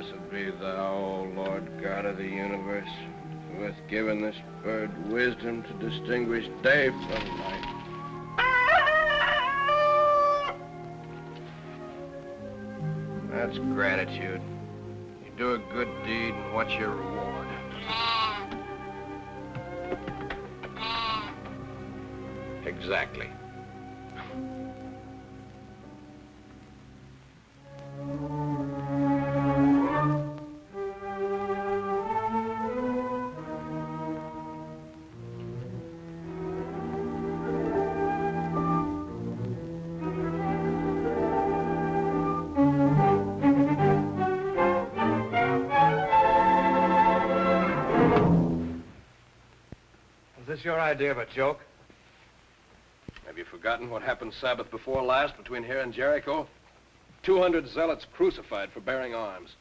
Blessed be thou, O Lord God of the universe, who hast given this bird wisdom to distinguish day from night. That's gratitude. You do a good deed, and what's your reward? Exactly. Is this your idea of a joke? Have you forgotten what happened Sabbath before last between here and Jericho? 200 zealots crucified for bearing arms.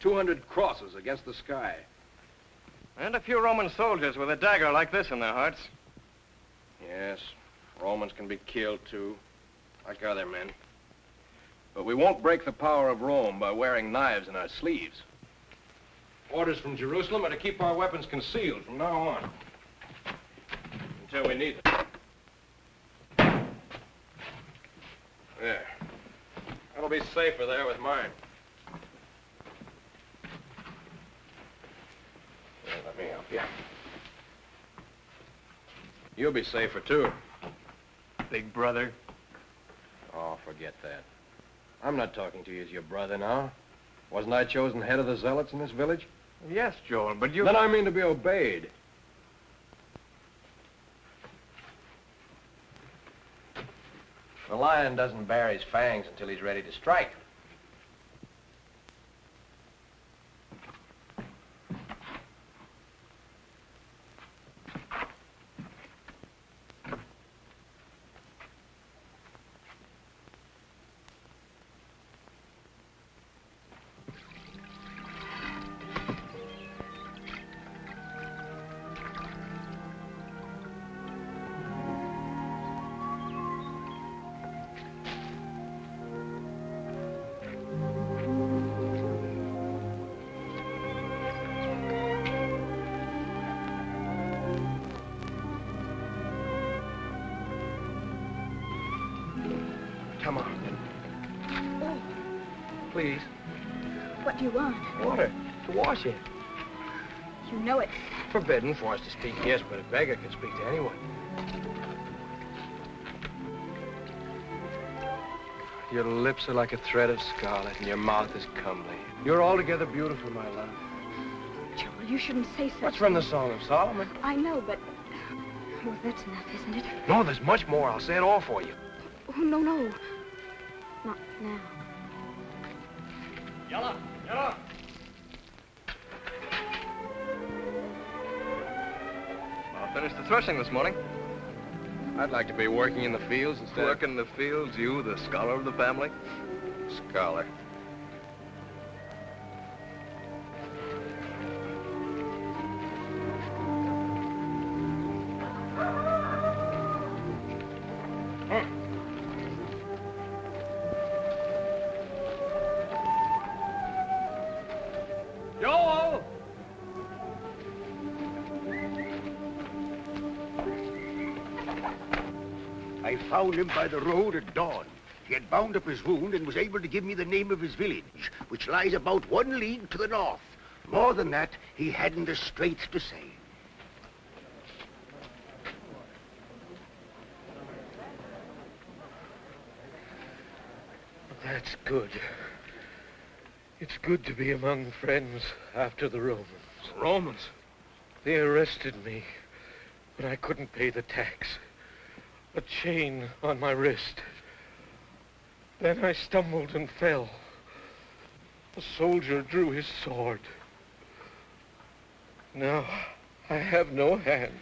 200 crosses against the sky. And a few Roman soldiers with a dagger like this in their hearts. Yes, Romans can be killed too, like other men. But we won't break the power of Rome by wearing knives in our sleeves. Orders from Jerusalem are to keep our weapons concealed from now on, until we need them. There. That'll be safer there with mine. Here, let me help you. You'll be safer, too. Big brother. Oh, forget that. I'm not talking to you as your brother now. Wasn't I chosen head of the zealots in this village? Yes, Joel, but you... Then I mean to be obeyed. The lion doesn't bare his fangs until he's ready to strike. Come on. Oh, Please. what do you want? Water. To wash in. You know it's... Forbidden for us to speak, yes, but a beggar can speak to anyone. Your lips are like a thread of scarlet, and your mouth is comely. You're altogether beautiful, my love. Joel, you shouldn't say such That's from the things. Song of Solomon. I know, but... Well, that's enough, isn't it? No, there's much more. I'll say it all for you. Oh, no, no. Not now. Yalla! Yalla! I'll finish the threshing this morning. I'd like to be working in the fields instead Work in the fields, you, the scholar of the family? Scholar. Joel! I found him by the road at dawn. He had bound up his wound and was able to give me the name of his village, which lies about 1 league to the north. More than that, he hadn't a straight to say. That's good. It's good to be among friends after the Romans. Romans? They arrested me, but I couldn't pay the tax. A chain on my wrist. Then I stumbled and fell. A soldier drew his sword. Now, I have no hand.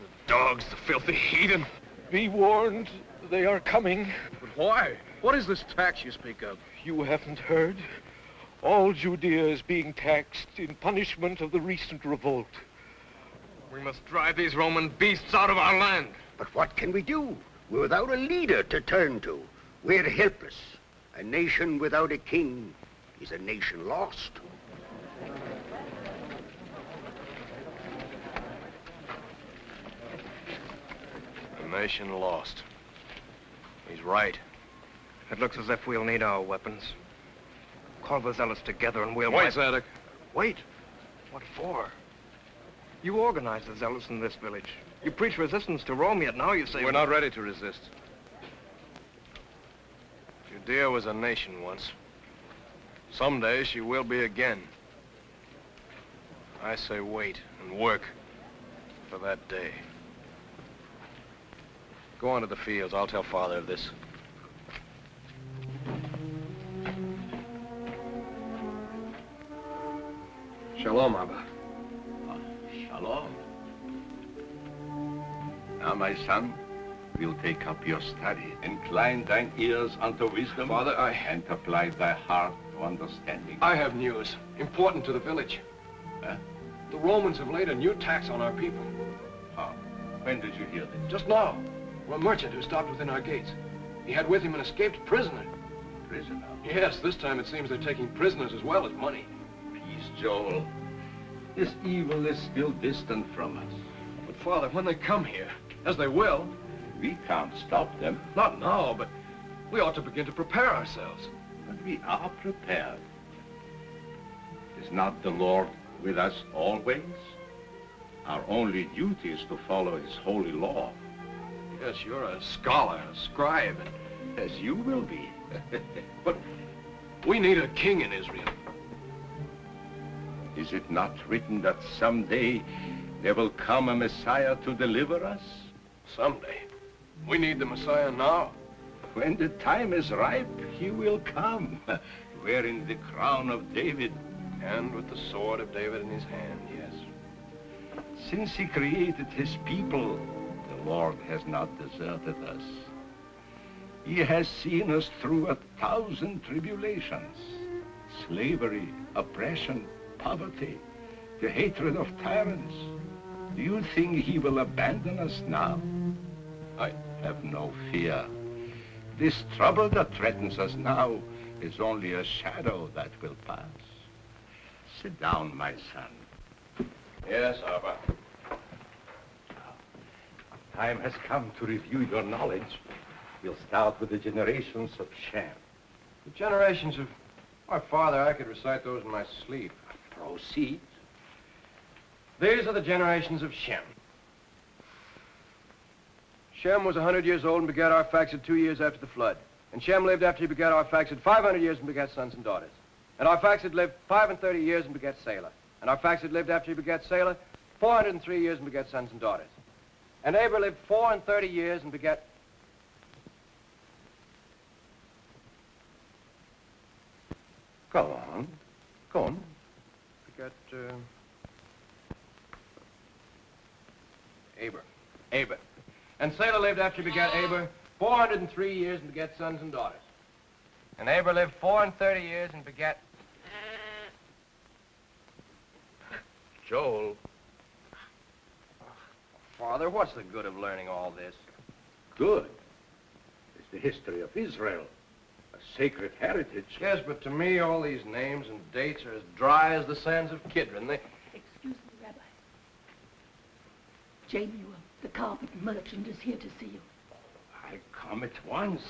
The dogs, the filthy heathen. Be warned, they are coming. But why? What is this tax you speak of? You haven't heard? All Judea is being taxed in punishment of the recent revolt. We must drive these Roman beasts out of our land. But what can we do? We're without a leader to turn to. We're helpless. A nation without a king is a nation lost. A nation lost. He's right. It looks as if we'll need our weapons. Call the zealots together and we'll... Wait, Zadok. Wait. What for? You organized the zealots in this village. You preach resistance to Rome, yet now you say... We're not ready to resist. Judea was a nation once. Someday she will be again. I say wait and work for that day. Go on to the fields. I'll tell Father of this. Shalom, Abba. Shalom. Now, my son, we'll take up your study. Incline thine ears unto wisdom, Father, and apply thy heart to understanding. I have news. Important to the village. Huh? The Romans have laid a new tax on our people. How? When did you hear this? Just now. From a merchant who stopped within our gates. He had with him an escaped prisoner. Prisoner? Yes, this time it seems they're taking prisoners as well as money. Peace, Joel. This evil is still distant from us. But, Father, when they come here, as they will... We can't stop them. Not now, but we ought to begin to prepare ourselves. But we are prepared. Is not the Lord with us always? Our only duty is to follow his holy law. Yes, you're a scholar, a scribe, As you will be. but we need a king in Israel. Is it not written that someday there will come a Messiah to deliver us? Someday. We need the Messiah now. When the time is ripe, he will come, wearing the crown of David. And with the sword of David in his hand, yes. Since he created his people, the Lord has not deserted us. He has seen us through 1,000 tribulations. Slavery, oppression, poverty, the hatred of tyrants. Do you think he will abandon us now? I have no fear. This trouble that threatens us now is only a shadow that will pass. Sit down, my son. Yes, Abba. Time has come to review your knowledge. We'll start with the generations of Shem. The generations of... Why, Father, I could recite those in my sleep. Proceed. These are the generations of Shem. Shem was 100 years old and begat Arphaxad 2 years after the flood. And Shem lived after he begat Arphaxad 500 years and begat sons and daughters. And Arphaxad lived 35 years and begat Salah. And Arphaxad lived after he begat Salah 403 years and begat sons and daughters. And Abel lived 34 years and begat... Go on. Go on. Begat, Aber. And Salah lived after he begat Aber 403 years and begat sons and daughters. And Aber lived 34 years and begat... Joel. Father, what's the good of learning all this? Good. It's the history of Israel. A sacred heritage. Yes, but to me, all these names and dates are as dry as the sands of Kidron. They... Excuse me, Rabbi. Jamie, the carpet merchant is here to see you. I come at once.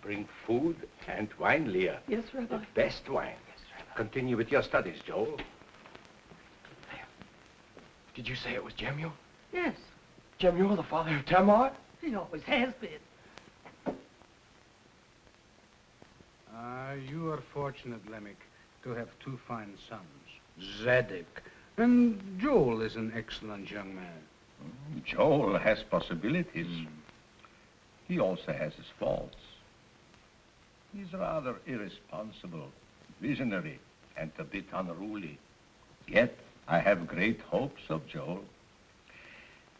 Bring food and wine, Leah. Yes, Rabbi. The best wine. Yes, Rabbi. Continue with your studies, Joel. Did you say it was Jemuel? Yes, Jemuel, the father of Tamar? he always has been. You are fortunate, Lamech, to have two fine sons, Zadok. And Joel is an excellent young man. Joel has possibilities. He also has his faults. He's rather irresponsible, visionary, and a bit unruly. Yet, I have great hopes of Joel.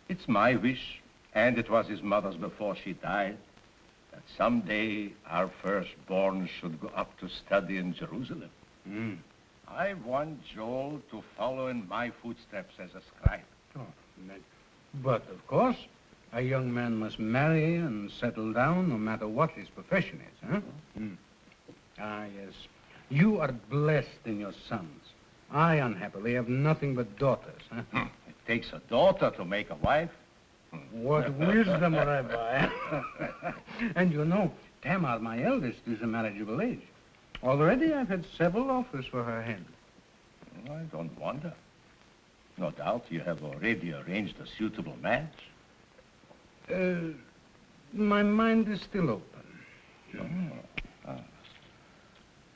It's my wish, and it was his mother's before she died, that someday our firstborn should go up to study in Jerusalem. I want Joel to follow in my footsteps as a scribe. Oh, but, of course, a young man must marry and settle down no matter what his profession is, huh? Ah, yes. You are blessed in your sons. I, unhappily, have nothing but daughters. Huh? It takes a daughter to make a wife. What wisdom, Rabbi. And you know, Tamar, my eldest, is a marriageable age. Already I've had several offers for her hand. I don't wonder. No doubt you have already arranged a suitable match. My mind is still open.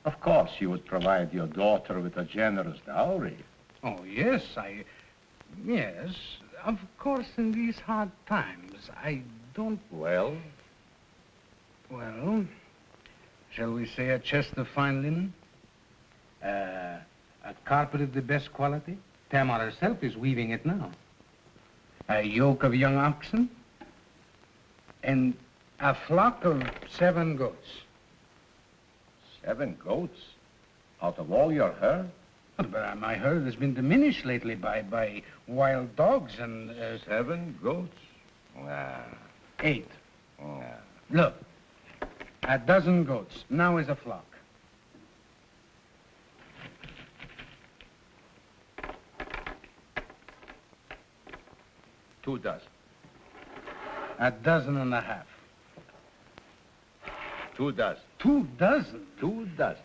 Of course, you would provide your daughter with a generous dowry. Oh, yes, yes. Of course, in these hard times, I don't... Well? Well, shall we say a chest of fine linen? A carpet of the best quality? Tamar herself is weaving it now. A yoke of young oxen? And a flock of 7 goats. 7 goats? Out of all your herd? But my herd has been diminished lately by wild dogs and... 7 goats? 8. Look, a dozen goats. Now is a flock. Two dozen. A dozen and a half. 2 dozen. 2 dozen? 2 dozen.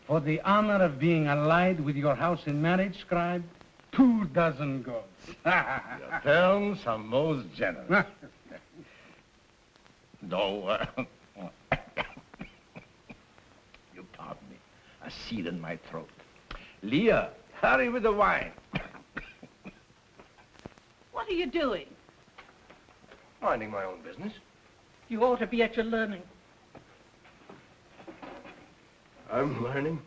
For the honor of being allied with your house in marriage, scribe, 2 dozen goats. Your terms are most generous. No, you pardon me. A seed in my throat. Leah, hurry with the wine. What are you doing? Minding my own business. You ought to be at your learning. I'm learning.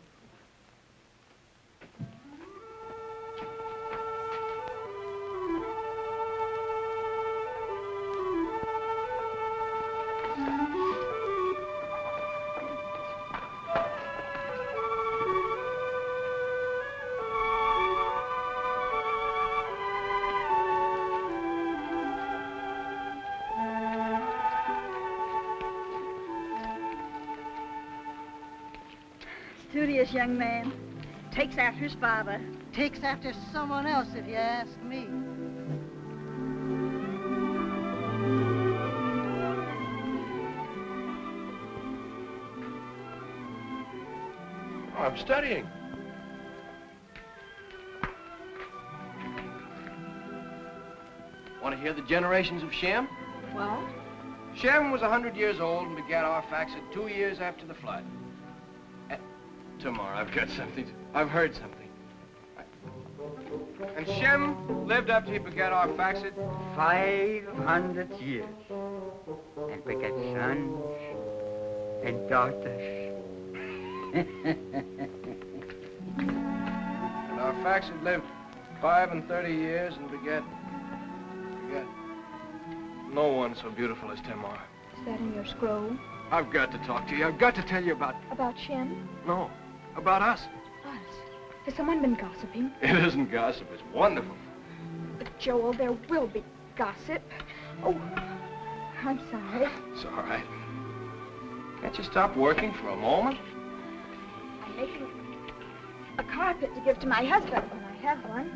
Studious young man. Takes after his father. Takes after someone else, if you ask me. Oh, I'm studying. Want to hear the generations of Shem? What? Shem was 100 years old and begat Arphaxad 2 years after the flood. Tamar, I've got something. I've heard something. And Shem lived after he begat Arphaxad 500 years. And begat sons and daughters. And Arphaxad lived 35 years and begat no one so beautiful as Tamar. Is that in your scroll? I've got to talk to you. I've got to tell you about... About Shem? No, about us. Us? Has someone been gossiping? It isn't gossip. It's wonderful. But Joel, there will be gossip. Oh, I'm sorry. It's all right. Can't you stop working for a moment? I'm making a carpet to give to my husband when I have one.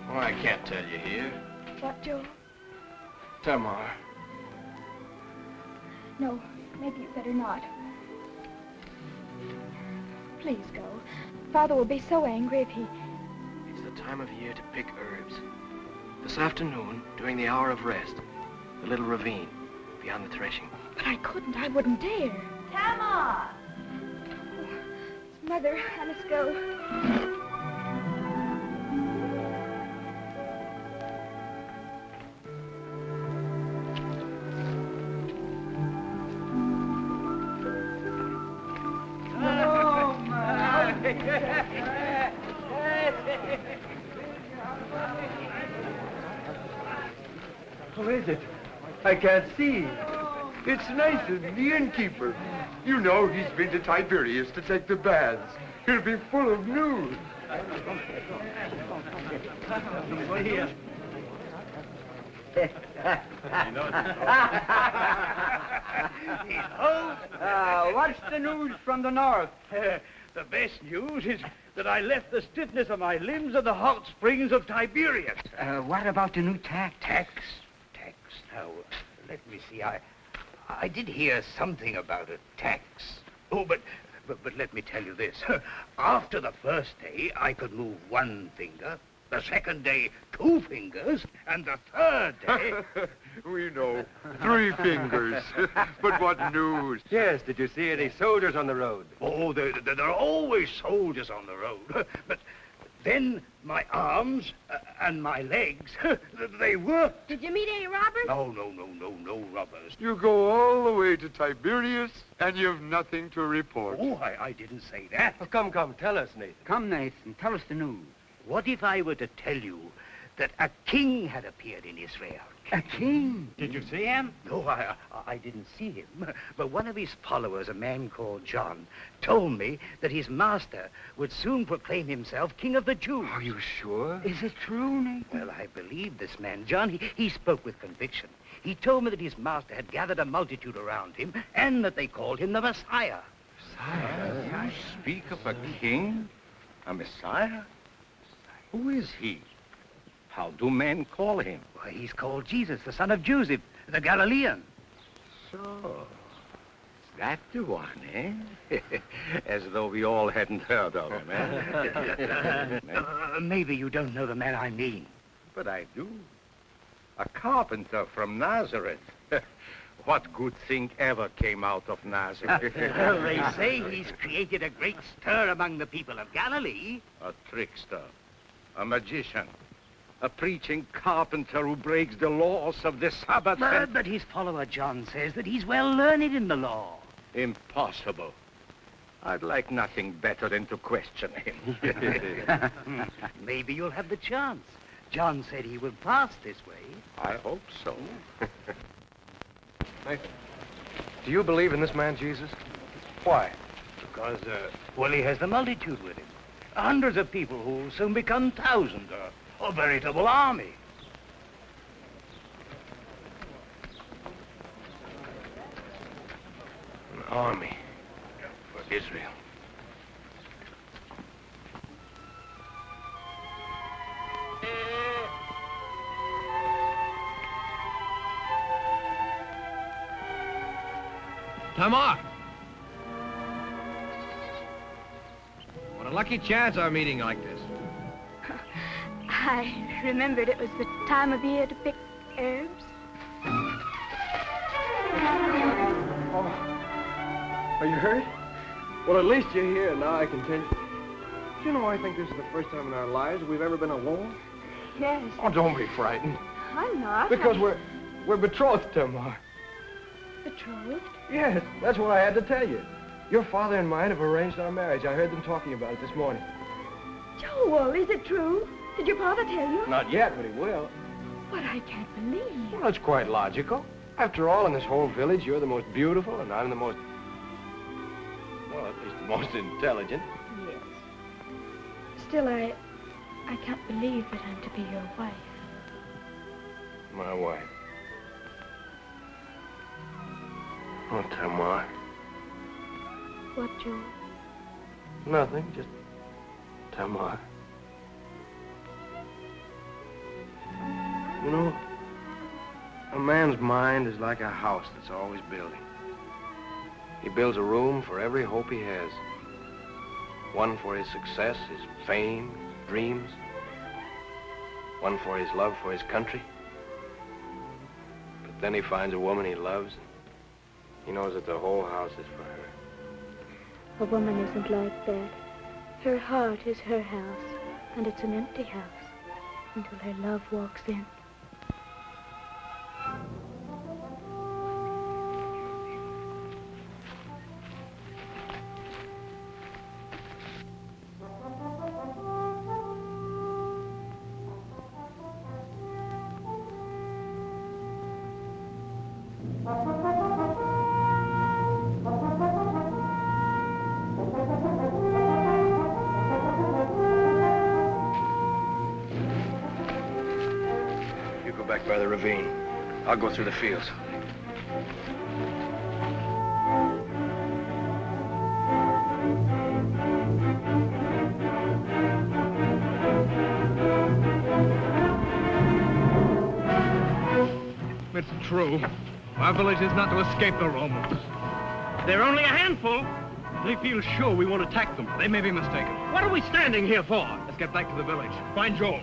Well, I can't tell you here. What, Joel? Tamar. No, maybe you better not. Please go. Father will be so angry if he... It's the time of year to pick herbs. This afternoon, during the hour of rest, the little ravine beyond the threshing. But I couldn't. I wouldn't dare. Tamar! Oh, it's Mother. I must go. What is it? I can't see. It's Nathan, the innkeeper. You know he's been to Tiberias to take the baths. He'll be full of news. What's the news from the north? The best news is that I left the stiffness of my limbs at the hot springs of Tiberias. What about the new tax? Tax? Now, let me see. I did hear something about a tax. Oh, but let me tell you this. After the first day, I could move one finger. The second day, 2 fingers. And the third day... We know. 3 fingers. But what news? Yes, did you see any soldiers on the road? Oh, there are always soldiers on the road. But then my arms and my legs, they worked. Did you meet any robbers? No robbers. You go all the way to Tiberias, and you've nothing to report. Oh, I didn't say that. Oh, come, tell us, Nathan. Come, Nathan, tell us the news. What if I were to tell you that a king had appeared in Israel? A king? Did you see him? No, I didn't see him. But one of his followers, a man called John, told me that his master would soon proclaim himself king of the Jews. Are you sure? Is it true, Nathan? Well, I believe this man, John. He spoke with conviction. He told me that his master had gathered a multitude around him and that they called him the Messiah. Messiah? You speak of a king? A Messiah? Who is he? How do men call him? Why, he's called Jesus, the son of Joseph, the Galilean. So, is that the one, eh? As though we all hadn't heard of him, eh? Maybe you don't know the man I mean. But I do. A carpenter from Nazareth. What good thing ever came out of Nazareth? Well, they say he's created a great stir among the people of Galilee. A trickster. A magician. A preaching carpenter who breaks the laws of the Sabbath. But his follower John says that he's well learned in the law. Impossible. I'd like nothing better than to question him. Maybe you'll have the chance. John said he would pass this way. I hope so. Nathan, do you believe in this man, Jesus? Why? Because, well, he has the multitude with him. Hundreds of people who will soon become thousands, or a veritable army. An army for Israel. Tamar! What a lucky chance our meeting like this. I remembered it was the time of year to pick herbs. Oh, are you hurt? Well, at least you're here. Now I can tell you. Do you know, I think this is the first time in our lives we've ever been alone. Yes. Oh, don't be frightened. I'm not. Because we're betrothed, Tamar. Betrothed? Yes, that's what I had to tell you. Your father and mine have arranged our marriage. I heard them talking about it this morning. Joel, is it true? Did your father tell you? Not yet, but he will. But I can't believe. Well, it's quite logical. After all, in this whole village, you're the most beautiful, and I'm the most... well, at least the most intelligent. Yes. Still, I can't believe that I'm to be your wife. My wife. Oh, Tamar. What, Joel? Nothing, just Tamar. You know, a man's mind is like a house that's always building. He builds a room for every hope he has. One for his success, his fame, his dreams. One for his love for his country. But then he finds a woman he loves, and he knows that the whole house is for her. A woman isn't like that. Her heart is her house, and it's an empty house until her love walks in. back by the ravine. I'll go through the fields. It's true. Our village is not to escape the Romans. They're only a handful. They feel sure we won't attack them. They may be mistaken. What are we standing here for? Let's get back to the village. Find Joel.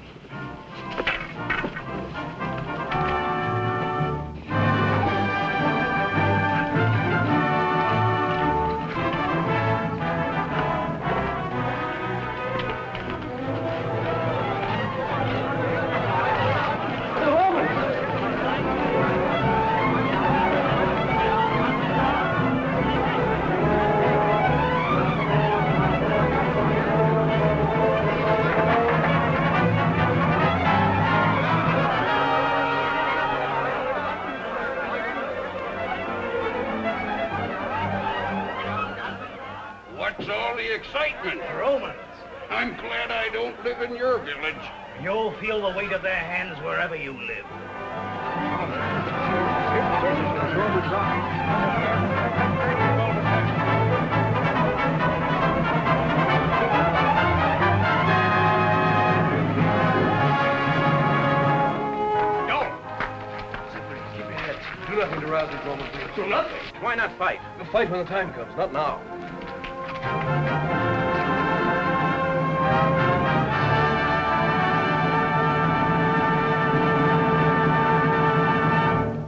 What's all the excitement? Romans. I'm glad I don't live in your village. You'll feel the weight of their hands wherever you live. Do nothing to rouse these Romans. Do nothing. Why not fight? We'll fight when the time comes, not now.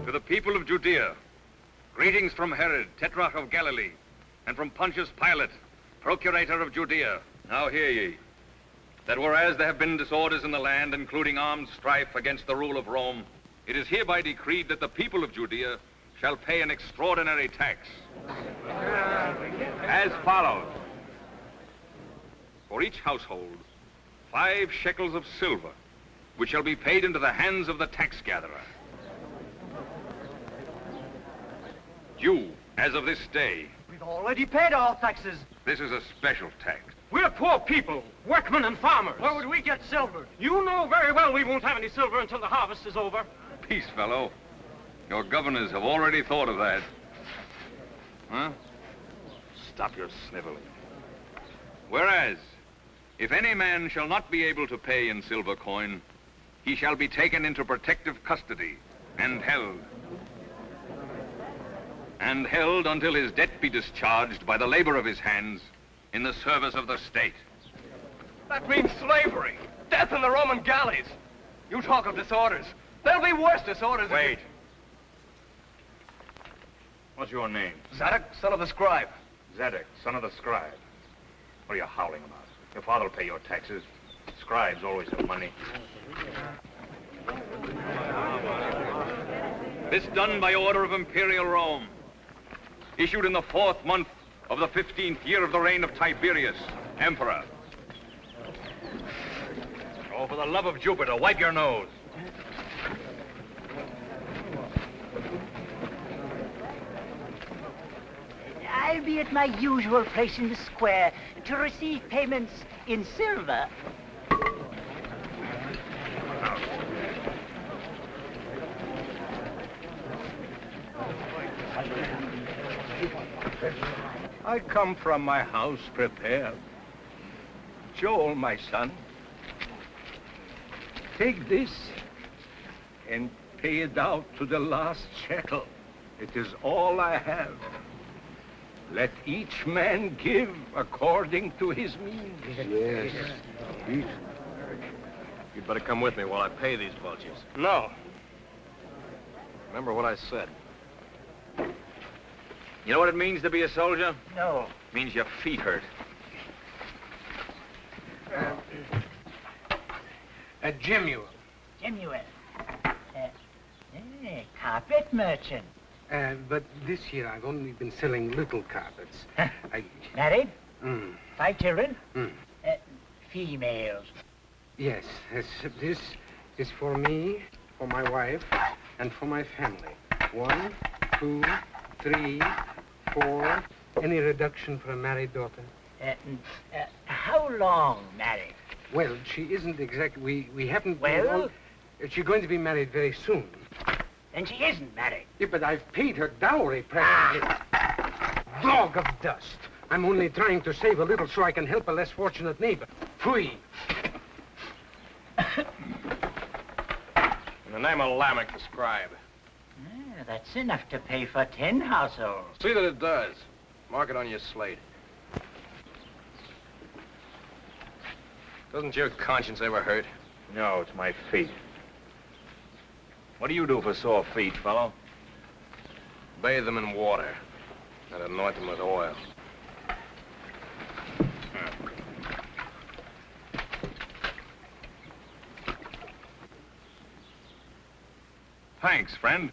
To the people of Judea, greetings from Herod, Tetrarch of Galilee, and from Pontius Pilate, Procurator of Judea. Now hear ye, that whereas there have been disorders in the land, including armed strife against the rule of Rome, it is hereby decreed that the people of Judea shall pay an extraordinary tax. As follows. For each household, 5 shekels of silver, which shall be paid into the hands of the tax gatherer. You, as of this day, We've already paid our taxes. this is a special tax. We're poor people, workmen and farmers. Where would we get silver? You know very well we won't have any silver until the harvest is over. Peace, fellow. Your governors have already thought of that. Huh? Stop your sniveling. Whereas, if any man shall not be able to pay in silver coin, he shall be taken into protective custody and held. And held until his debt be discharged by the labor of his hands in the service of the state. That means slavery. Death in the Roman galleys. You talk of disorders. There'll be worse disorders. Wait. What's your name? Zadok, son of the scribe. Zadok, son of the scribe. What are you howling about? Your father will pay your taxes. Scribes always have money. This done by order of Imperial Rome. Issued in the 4th month of the 15th year of the reign of Tiberius, Emperor. Oh, for the love of Jupiter, wipe your nose. I'll be at my usual place in the square to receive payments in silver. I come from my house prepared. Joel, my son, take this and pay it out to the last shekel. It is all I have. Let each man give according to his means. Yes. You'd better come with me while I pay these vultures. No. Remember what I said. You know what it means to be a soldier? No. It means your feet hurt. Jemuel. Jemuel. Carpet merchant. But this year I've only been selling little carpets. Married? 5 children? Females. Yes, this is for me, for my wife, and for my family. 1, 2, 3, 4. Any reduction for a married daughter? How long married? Well, she isn't exactly. We haven't. Well, She's going to be married very soon. Then she isn't married. Yeah, but I've paid her dowry presently. Dog of dust. I'm only trying to save a little so I can help a less fortunate neighbor. Phui. In the name of Lamech, the scribe. That's enough to pay for 10 households. See that it does. Mark it on your slate. Doesn't your conscience ever hurt? No, it's my feet. What do you do for sore feet, fellow? Bathe them in water and anoint them with oil. Thanks, friend.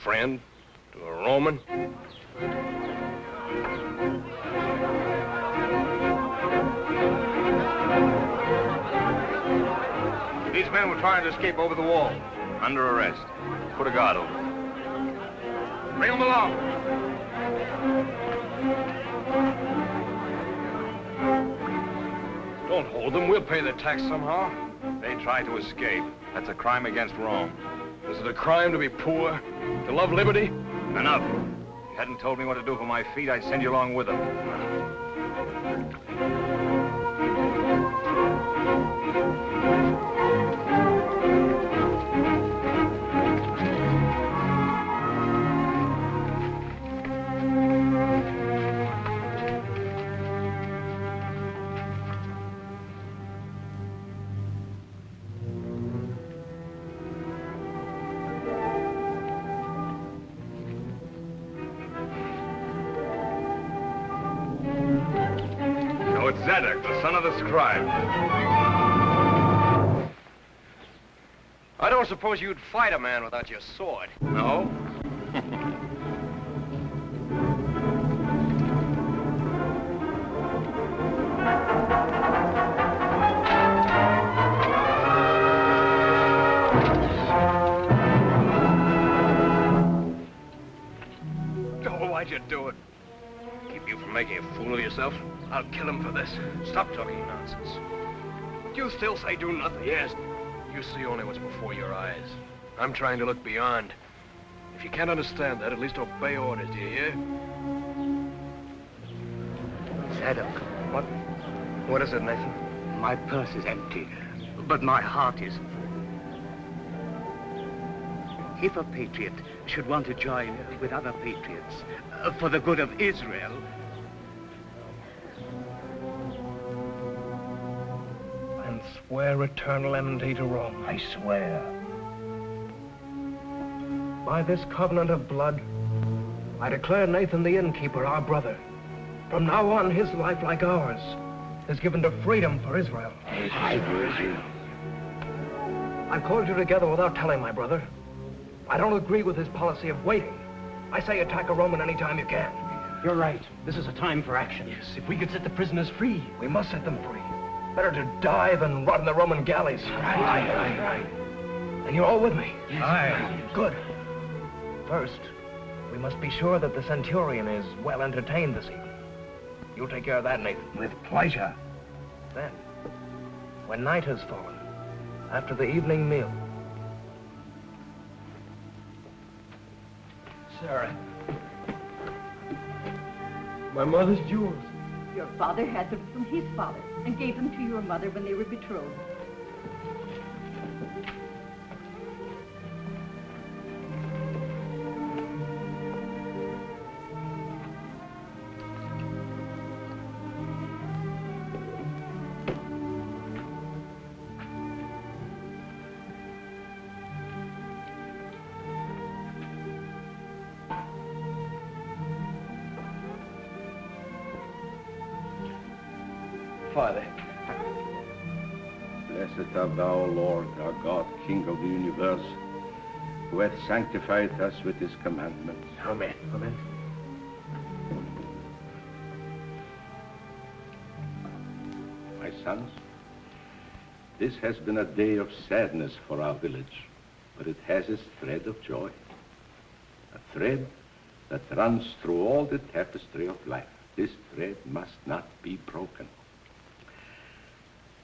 Friend? To a Roman? These men were trying to escape over the wall. Under arrest. Put a guard over them. Bring them along. Don't hold them. We'll pay the tax somehow. They tried to escape. That's a crime against Rome. Is it a crime to be poor? To love liberty? Enough. If you hadn't told me what to do for my feet, I'd send you along with them. So it's Zadok, the son of the scribe. I don't suppose you'd fight a man without your sword. No? Oh, why'd you do it? Keep you from making a fool of yourself? I'll kill him for this. Stop talking nonsense. But you still say do nothing. Yes. You see only what's before your eyes. I'm trying to look beyond. If you can't understand that, at least obey orders, do you hear? Zadok. What is it, Nathan? My purse is empty, but my heart is full. If a patriot should want to join with other patriots for the good of Israel, And swear eternal enmity to Rome. I swear. By this covenant of blood, I declare Nathan the innkeeper our brother. From now on, his life, like ours, is given to freedom for Israel. I've called you together without telling my brother. I don't agree with his policy of waiting. I say attack a Roman anytime you can. You're right. This is a time for action. Yes, if we could set the prisoners free, we must set them free. Better to die than rot in the Roman galleys. Right. And you're all with me? Yes. Aye. Good. First, we must be sure that the centurion is well entertained this evening. You'll take care of that, Nathan. With pleasure. Then, when night has fallen, after the evening meal... Sarah. My mother's jewels. Your father had them from his father and gave them to your mother when they were betrothed. Father. Blessed art thou, Lord, our God, King of the universe, who hath sanctified us with his commandments. Amen. Amen. My sons, this has been a day of sadness for our village, but it has its thread of joy. A thread that runs through all the tapestry of life. This thread must not be broken.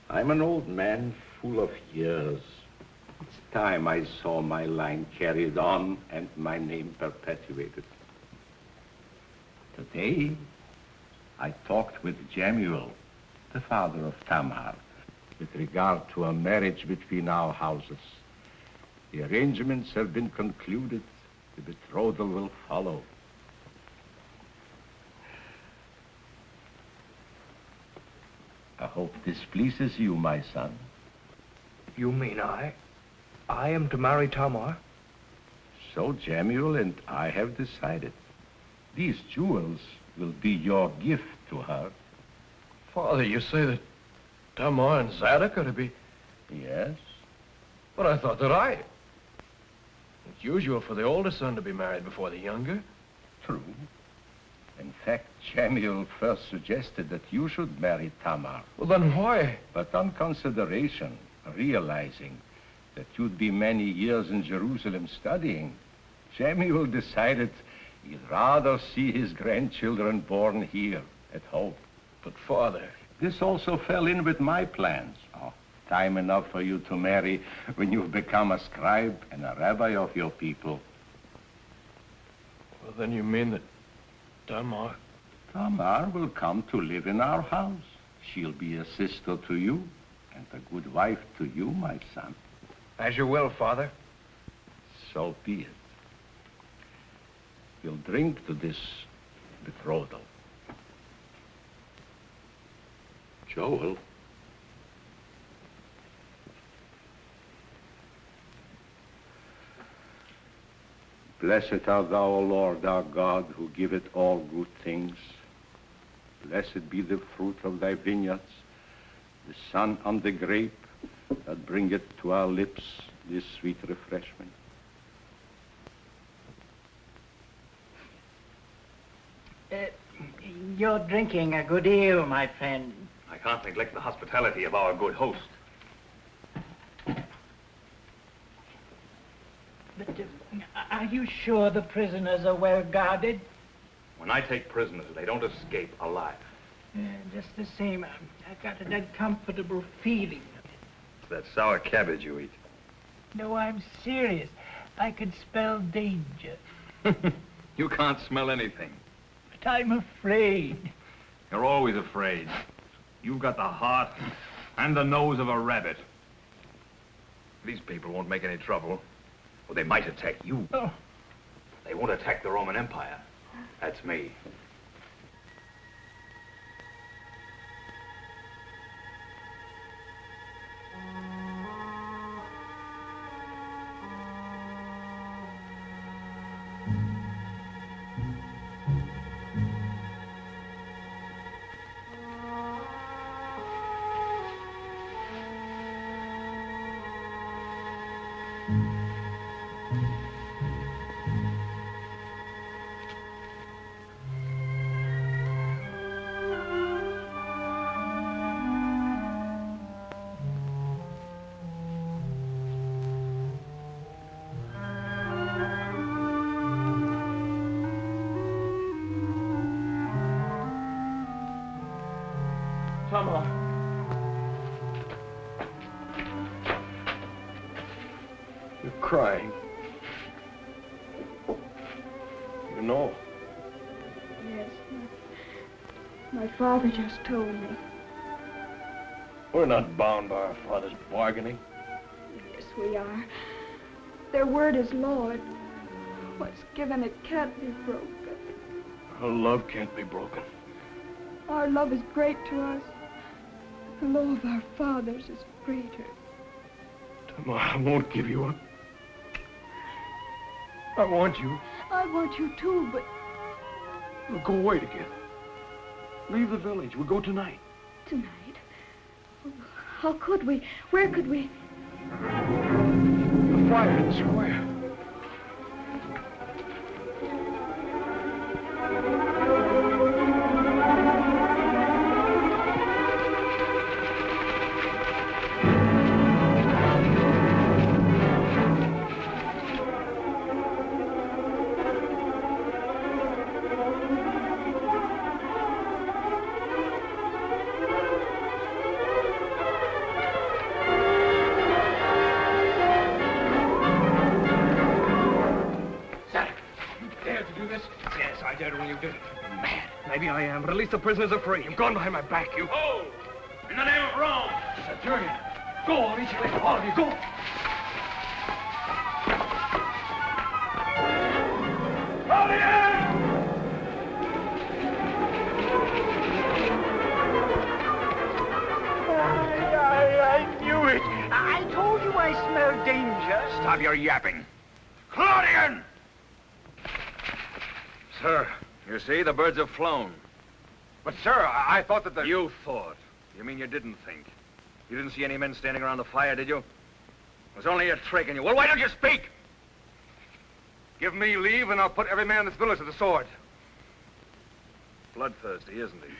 I'm an old man full of years, It's time I saw my line carried on and my name perpetuated. Today, I talked with Jemuel, the father of Tamar, with regard to a marriage between our houses. The arrangements have been concluded. The betrothal will follow. I hope this pleases you, my son. You mean I am to marry Tamar? So Jemuel and I have decided. These jewels will be your gift to her. Father, you say that Tamar and Zadok are to be... Yes. But I thought that It's usual for the older son to be married before the younger. True. In fact, Jemuel first suggested that you should marry Tamar. Well, then why? But on consideration, realizing that you'd be many years in Jerusalem studying, Jemuel decided he'd rather see his grandchildren born here at home. But, Father... This also fell in with my plans. Oh, time enough for you to marry when you've become a scribe and a rabbi of your people. Well, then you mean that Tamar will come to live in our house. She'll be a sister to you and a good wife to you, my son. As you will, Father. So be it. You'll drink to this betrothal. Joel. Blessed art thou, O Lord, our God, who giveth all good things. Blessed be the fruit of thy vineyards, the sun on the grape that bringeth to our lips this sweet refreshment. You're drinking a good ale, my friend. I can't neglect the hospitality of our good host. But are you sure the prisoners are well guarded? When I take prisoners, they don't escape alive. Just the same, I've got an uncomfortable feeling. It's that sour cabbage you eat. No, I'm serious. I can smell danger. You can't smell anything. But I'm afraid. You're always afraid. You've got the heart and the nose of a rabbit. These people won't make any trouble. Well, they might attack you. Oh. They won't attack the Roman Empire. That's me. Tamar. You're crying. You know. Yes, my father just told me. We're not bound by our father's bargaining. Yes, we are. Their word is law. What's given, it can't be broken. Our love can't be broken. Our love is great to us. The law of our fathers is greater. Tamar, I won't give you up. I want you. I want you too, but... We'll go away together. Leave the village. We'll go tonight. Tonight? How could we? Where could we? The fire in the square. I am. But at least the prisoners are free. You've gone behind my back, you... Oh! In the name of Rome! Centurion, go immediately. All of you, go. I knew it. I told you I smelled danger. Stop your yapping. Claudian! Sir, you see, the birds have flown. But, sir, I thought that the... You thought. You mean you didn't think? You didn't see any men standing around the fire, did you? It was only a trick, and you... Well, why don't you speak? Give me leave, and I'll put every man in this village to the sword. Bloodthirsty, isn't he?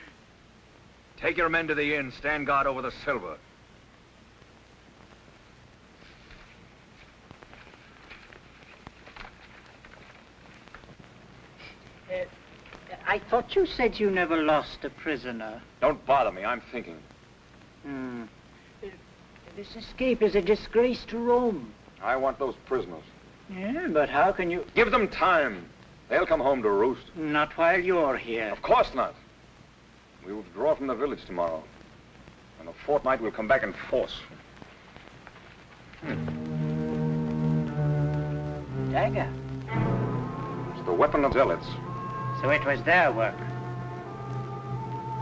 Take your men to the inn. Stand guard over the silver. I thought you said you never lost a prisoner. Don't bother me. I'm thinking. This escape is a disgrace to Rome. I want those prisoners. Yeah, but how can you... Give them time. They'll come home to roost. Not while you're here. Of course not. We will withdraw from the village tomorrow. In a fortnight, we'll come back in force. Dagger. It's the weapon of zealots. So it was their work.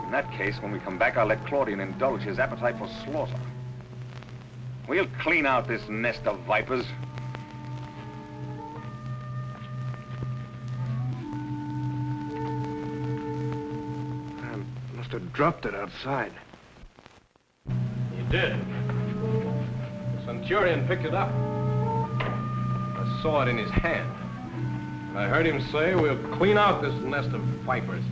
In that case, when we come back, I'll let Claudian indulge his appetite for slaughter. We'll clean out this nest of vipers. I must have dropped it outside. You did. The centurion picked it up. I saw it in his hand. And I heard him say, we'll clean out this nest of vipers.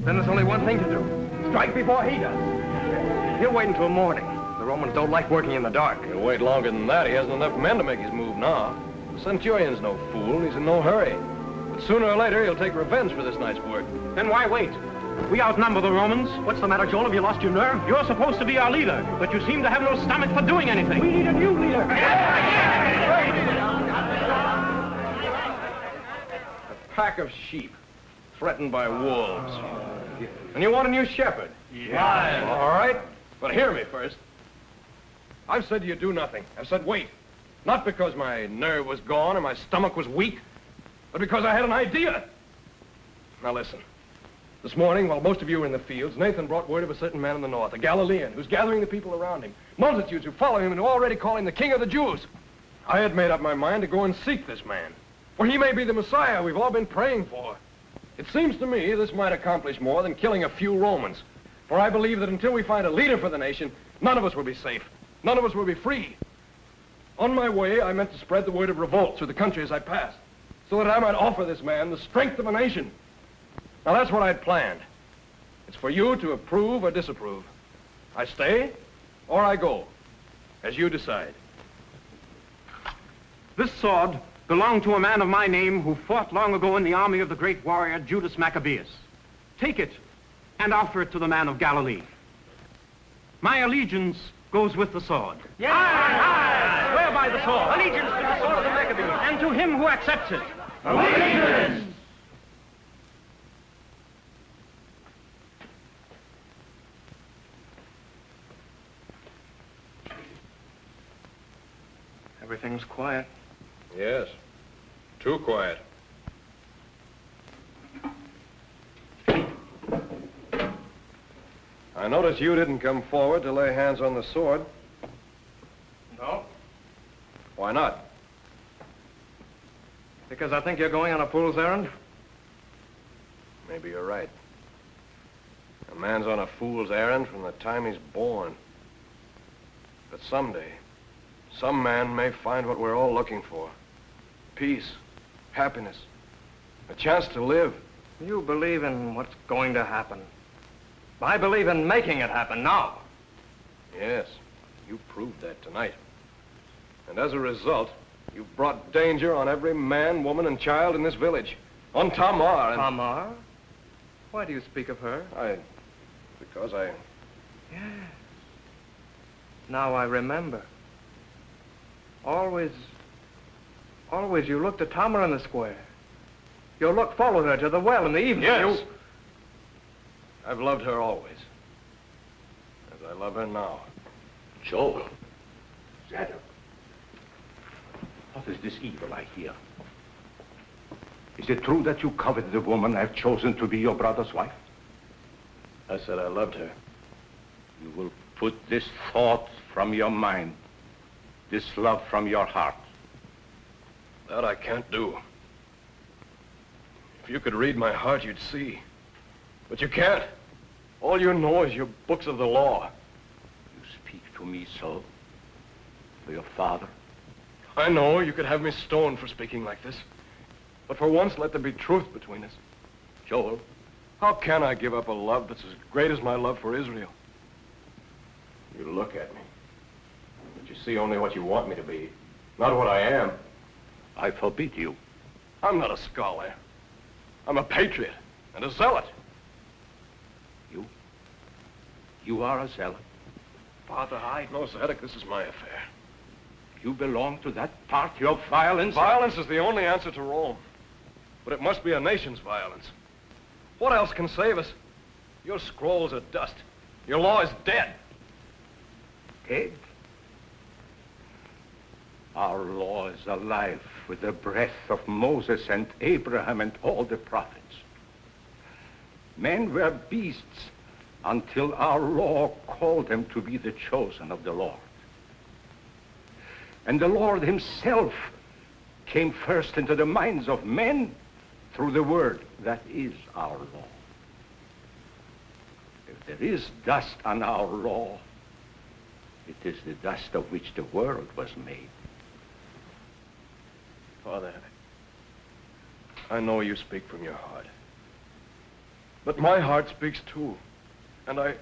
Then there's only one thing to do. Strike before he does. He'll wait until morning. The Romans don't like working in the dark. He'll wait longer than that. He hasn't enough men to make his move now. The centurion's no fool. He's in no hurry. But sooner or later, he'll take revenge for this night's work. Then why wait? We outnumber the Romans. What's the matter, Joel? Have you lost your nerve? You're supposed to be our leader, but you seem to have no stomach for doing anything. We need a new leader. A pack of sheep threatened by wolves. And you want a new shepherd? Yeah. All right. But hear me first. I've said you do nothing. I've said wait. Not because my nerve was gone or my stomach was weak, but because I had an idea. Now listen. This morning, while most of you were in the fields, Nathan brought word of a certain man in the north, a Galilean, who's gathering the people around him. Multitudes who follow him and who already call him the King of the Jews. I had made up my mind to go and seek this man. For he may be the Messiah we've all been praying for. It seems to me this might accomplish more than killing a few Romans. For I believe that until we find a leader for the nation, none of us will be safe. None of us will be free. On my way, I meant to spread the word of revolt through the country as I passed, so that I might offer this man the strength of a nation. Now, that's what I'd planned. It's for you to approve or disapprove. I stay or I go, as you decide. This sword belonged to a man of my name who fought long ago in the army of the great warrior Judas Maccabeus. Take it and offer it to the man of Galilee. My allegiance goes with the sword. Yes. Aye. Swear by the sword. Allegiance to the sword of the Maccabees. And to him who accepts it. Allegiance. Everything's quiet. Yes. Too quiet. I noticed you didn't come forward to lay hands on the sword. No? Why not? Because I think you're going on a fool's errand? Maybe you're right. A man's on a fool's errand from the time he's born. But someday, some man may find what we're all looking for. Peace, happiness, a chance to live. You believe in what's going to happen. I believe in making it happen now. Yes, you proved that tonight. And as a result, you've brought danger on every man, woman, and child in this village. On Tamar and... Tamar? Why do you speak of her? Because I... Yes. Now I remember. Always you looked at Tamar in the square. Your look followed her to the well in the evening. Yes. I've loved her always. As I love her now. Joel. Zadok. What is this evil I hear? Is it true that you coveted the woman I've chosen to be your brother's wife? I said I loved her. You will put this thought from your mind, this love from your heart. That I can't do. If you could read my heart, you'd see. But you can't. All you know is your books of the law. You speak to me so? For your father? I know you could have me stoned for speaking like this. But for once, let there be truth between us. Joel. How can I give up a love that's as great as my love for Israel? You look at me, but you see only what you want me to be, not what I am. I forbid you. I'm not a scholar. I'm a patriot and a zealot. You are a zealot? Father, No, Zadok, this is my affair. You belong to that party of violence? Violence is the only answer to Rome. But it must be a nation's violence. What else can save us? Your scrolls are dust. Your law is dead. Dead? Our law is alive with the breath of Moses and Abraham and all the prophets. Men were beasts until our law called them to be the chosen of the Lord. And the Lord himself came first into the minds of men through the word that is our law. If there is dust on our law, it is the dust of which the world was made. Father, I know you speak from your heart. But my heart speaks too. And I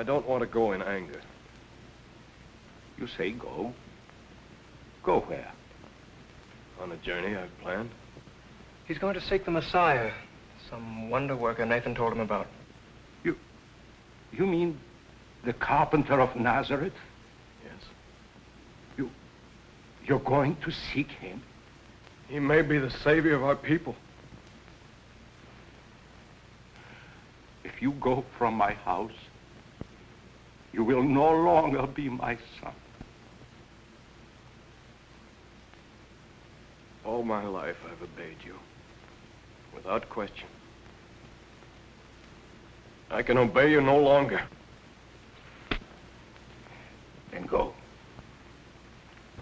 don't want to go in anger. You say go? Go where? On a journey I've planned. He's going to seek the Messiah, some wonder worker Nathan told him about. You mean the carpenter of Nazareth? Yes. You're going to seek him? He may be the savior of our people. If you go from my house, you will no longer be my son. All my life I've obeyed you, without question. I can obey you no longer. Then go.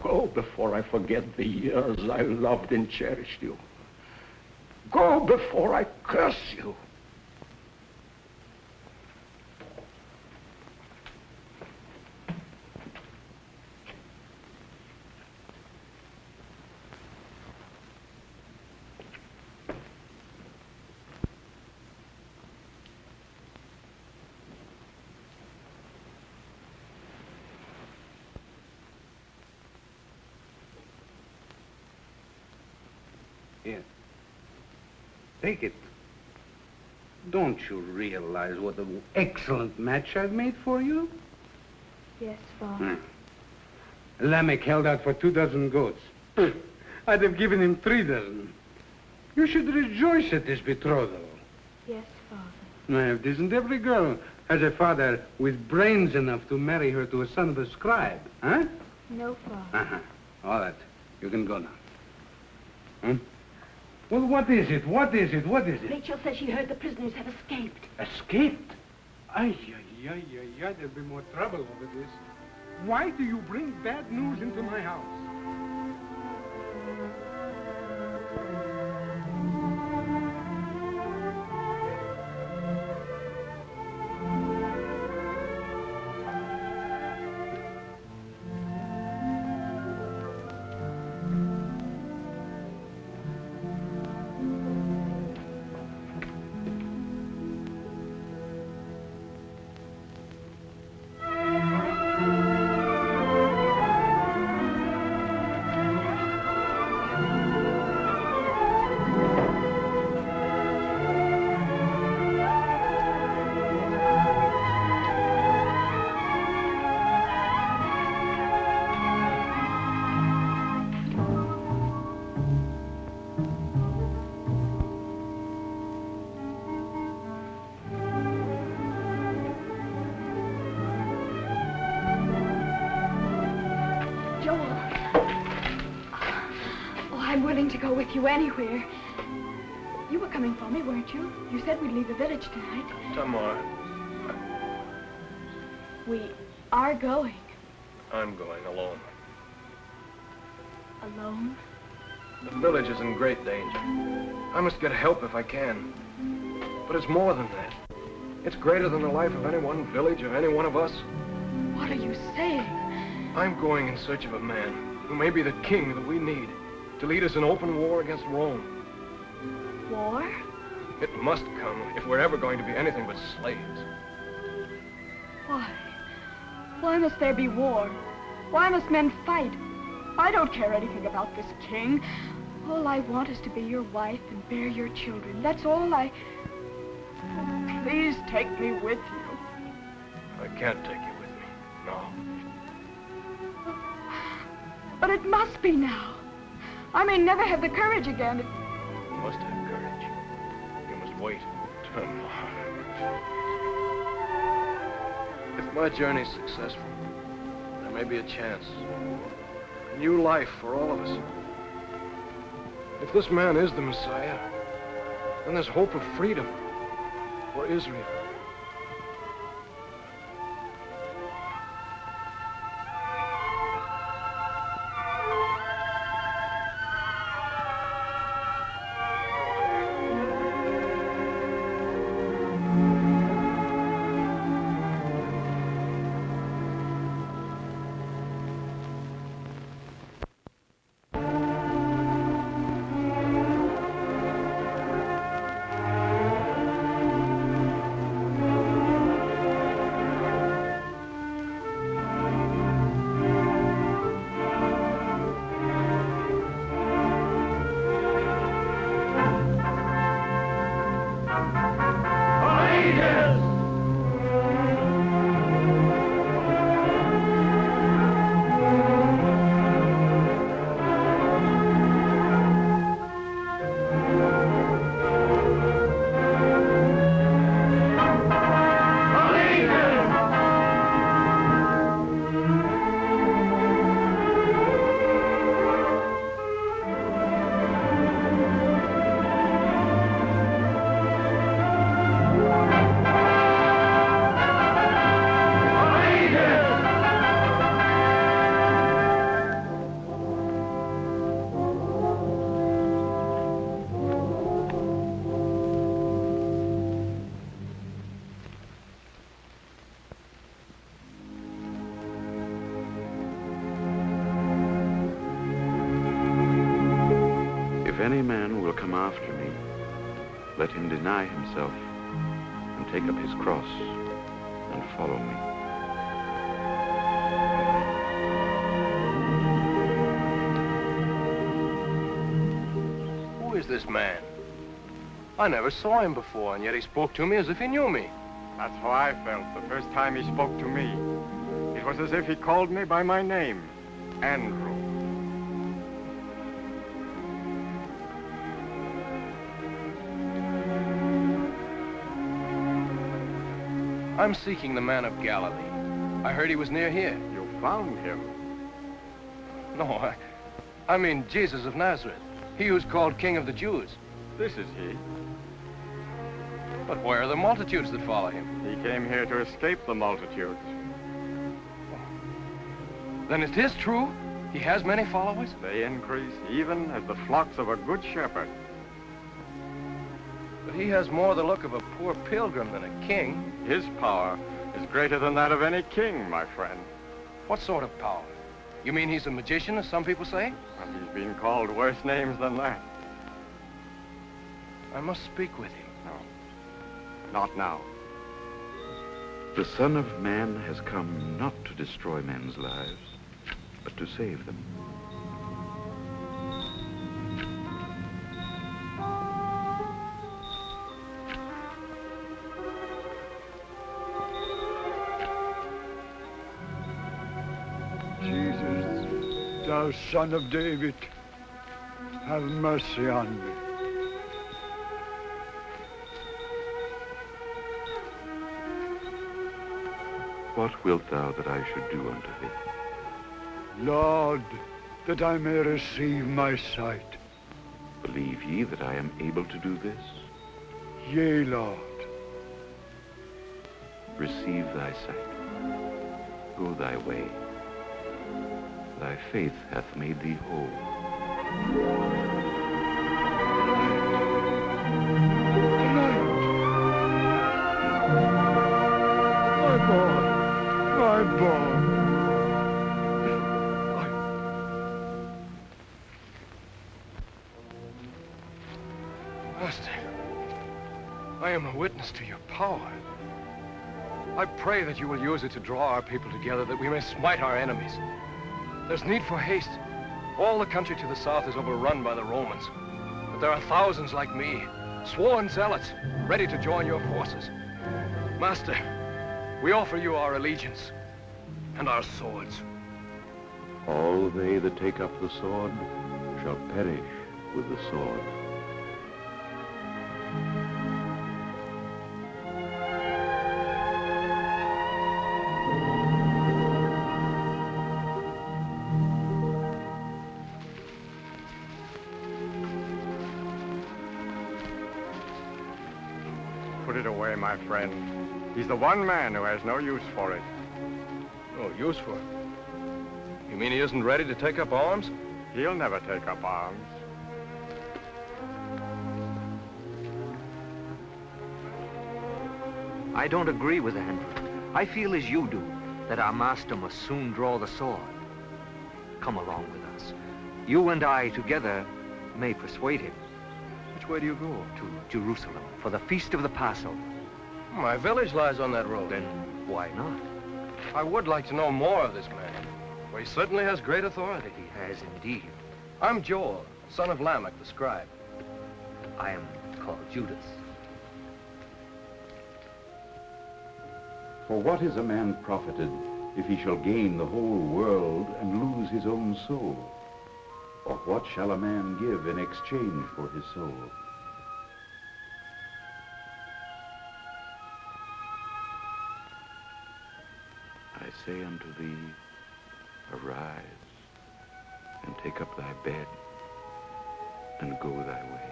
Go before I forget the years I loved and cherished you. Go before I curse you. Here. Take it. Don't you realize what an excellent match I've made for you? Yes, Father. Lamech held out for 2 dozen goats. I'd have given him 3 dozen. You should rejoice at this betrothal. Yes, Father. Now, isn't every girl has a father with brains enough to marry her to a son of a scribe, huh? No, Father. All right. You can go now. Well, what is it? What is it? What is it? Rachel says she heard the prisoners have escaped. Escaped? Ay, there'll be more trouble over this. Why do you bring bad news into my house? willing to go with you anywhere. You were coming for me, weren't you? You said we'd leave the village tonight. Tamar, We are going. I'm going alone. Alone? The village is in great danger. I must get help if I can. But it's more than that. It's greater than the life of any one village or any one of us. What are you saying? I'm going in search of a man who may be the king that we need to lead us in open war against Rome. War? It must come if we're ever going to be anything but slaves. Why? Why must there be war? Why must men fight? I don't care anything about this king. All I want is to be your wife and bear your children. That's all I... Oh, please take me with you. I can't take you with me, no. But it must be now. I may never have the courage again. You must have courage. You must wait. Tamar. If my journey's successful, there may be a chance. A new life for all of us. If this man is the Messiah, then there's hope of freedom for Israel. If any man will come after me, let him deny himself and take up his cross and follow me. Who is this man? I never saw him before, and yet he spoke to me as if he knew me. That's how I felt the first time he spoke to me. It was as if he called me by my name, Andrew. I'm seeking the man of Galilee. I heard he was near here. You found him? No, I mean Jesus of Nazareth. He who's called King of the Jews. This is he. But where are the multitudes that follow him? He came here to escape the multitudes. Then it is true? He has many followers? They increase even as the flocks of a good shepherd. But he has more the look of a poor pilgrim than a king. His power is greater than that of any king, my friend. What sort of power? You mean he's a magician, as some people say? Well, he's been called worse names than that. I must speak with him. No, not now. The Son of Man has come not to destroy men's lives, but to save them. Jesus, thou Son of David, have mercy on me. What wilt thou that I should do unto thee? Lord, that I may receive my sight. Believe ye that I am able to do this? Yea, Lord. Receive thy sight. Go thy way. Thy faith hath made thee whole. My boy. My boy. Master, I am a witness to your power. I pray that you will use it to draw our people together, that we may smite our enemies. There's need for haste. All the country to the south is overrun by the Romans. But there are thousands like me, sworn zealots, ready to join your forces. Master, we offer you our allegiance and our swords. All they that take up the sword shall perish with the sword. Put it away, my friend. He's the one man who has no use for it. No use for it? You mean he isn't ready to take up arms? He'll never take up arms. I don't agree with Andrew. I feel as you do, that our master must soon draw the sword. Come along with us. You and I together may persuade him. Which way do you go? To Jerusalem, for the feast of the Passover. My village lies on that road. Then why not? I would like to know more of this man, for he certainly has great authority. He has indeed. I'm Joel, son of Lamech, the scribe. I am called Judas. For what is a man profited if he shall gain the whole world and lose his own soul? Or what shall a man give in exchange for his soul? I say unto thee, arise, and take up thy bed, and go thy way.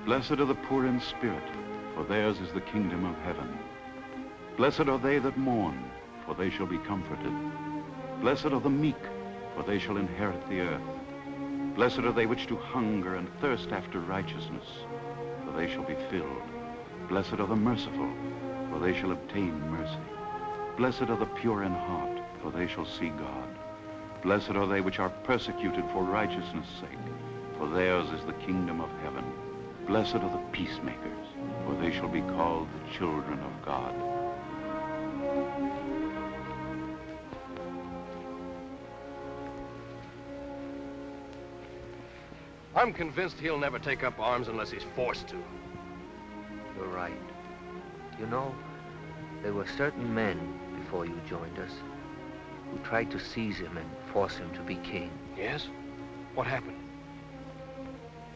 Blessed are the poor in spirit, for theirs is the kingdom of heaven. Blessed are they that mourn, for they shall be comforted. Blessed are the meek, for they shall inherit the earth. Blessed are they which do hunger and thirst after righteousness, for they shall be filled. Blessed are the merciful, for they shall obtain mercy. Blessed are the pure in heart, for they shall see God. Blessed are they which are persecuted for righteousness' sake, for theirs is the kingdom of heaven. Blessed are the peacemakers, for they shall be called the children of God. I'm convinced he'll never take up arms unless he's forced to. You're right. You know, there were certain men before you joined us who tried to seize him and force him to be king. Yes? What happened?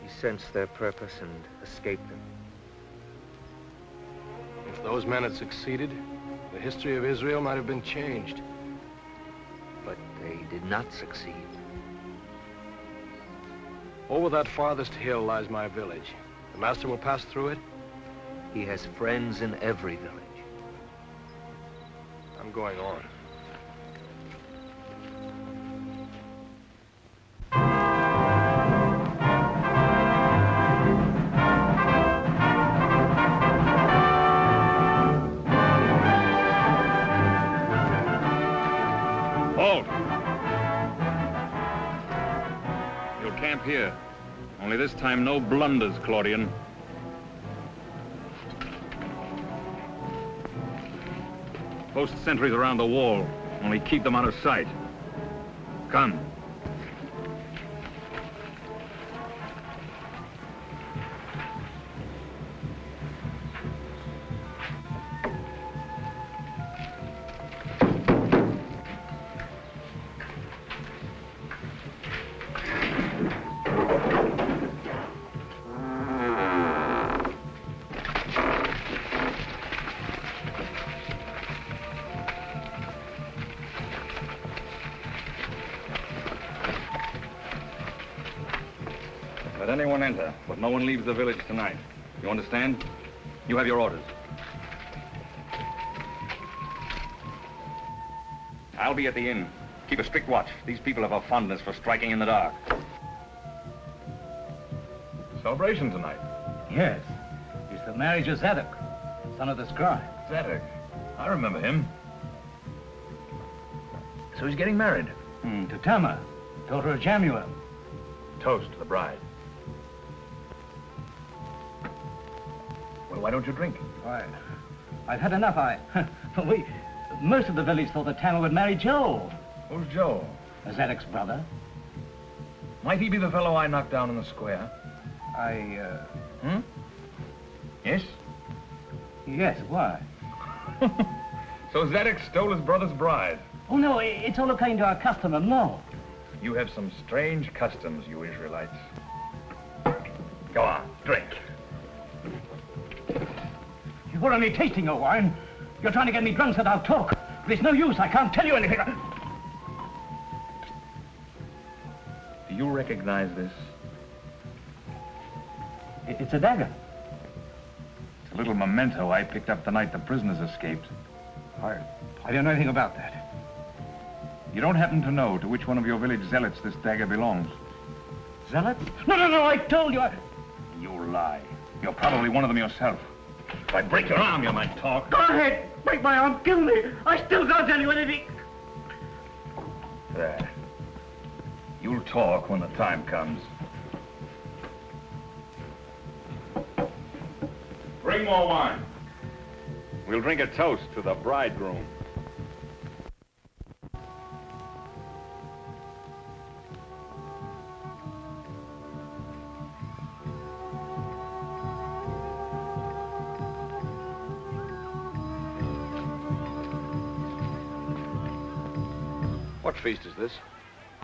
He sensed their purpose and escaped them. If those men had succeeded, the history of Israel might have been changed. But they did not succeed. Over that farthest hill lies my village. The master will pass through it? He has friends in every village. I'm going on. Halt! You'll camp here. Only this time, no blunders, Claudian. Post sentries around the wall. Only keep them out of sight. Come. Everyone enter, but no one leaves the village tonight. You understand? You have your orders. I'll be at the inn. Keep a strict watch. These people have a fondness for striking in the dark. Celebration tonight. Yes. It's the marriage of Zadok, son of the scribe. Zadok. I remember him. So he's getting married? To Tamar, daughter of Jamuel. Toast to the bride. Well, why don't you drink? Why, I've had enough. Most of the village thought that Tamar would marry Joel. Who's Joel? Zadok's brother. Might he be the fellow I knocked down in the square? Yes? Yes, why? So Zadok stole his brother's bride. Oh, no, it's all according to our custom of law. You have some strange customs, you Israelites. Go on, drink. You're only tasting your wine. You're trying to get me drunk so that I'll talk. But it's no use, I can't tell you anything. Do you recognize this? It's a dagger. It's a little memento I picked up the night the prisoners escaped. I don't know anything about that. You don't happen to know to which one of your village zealots this dagger belongs? Zealots? No, I told you. You lie. You're probably one of them yourself. If I break your arm, you might talk. Go ahead. Break my arm. Kill me. I still can't tell you anything. There. You'll talk when the time comes. Bring more wine. We'll drink a toast to the bridegroom. What feast is this?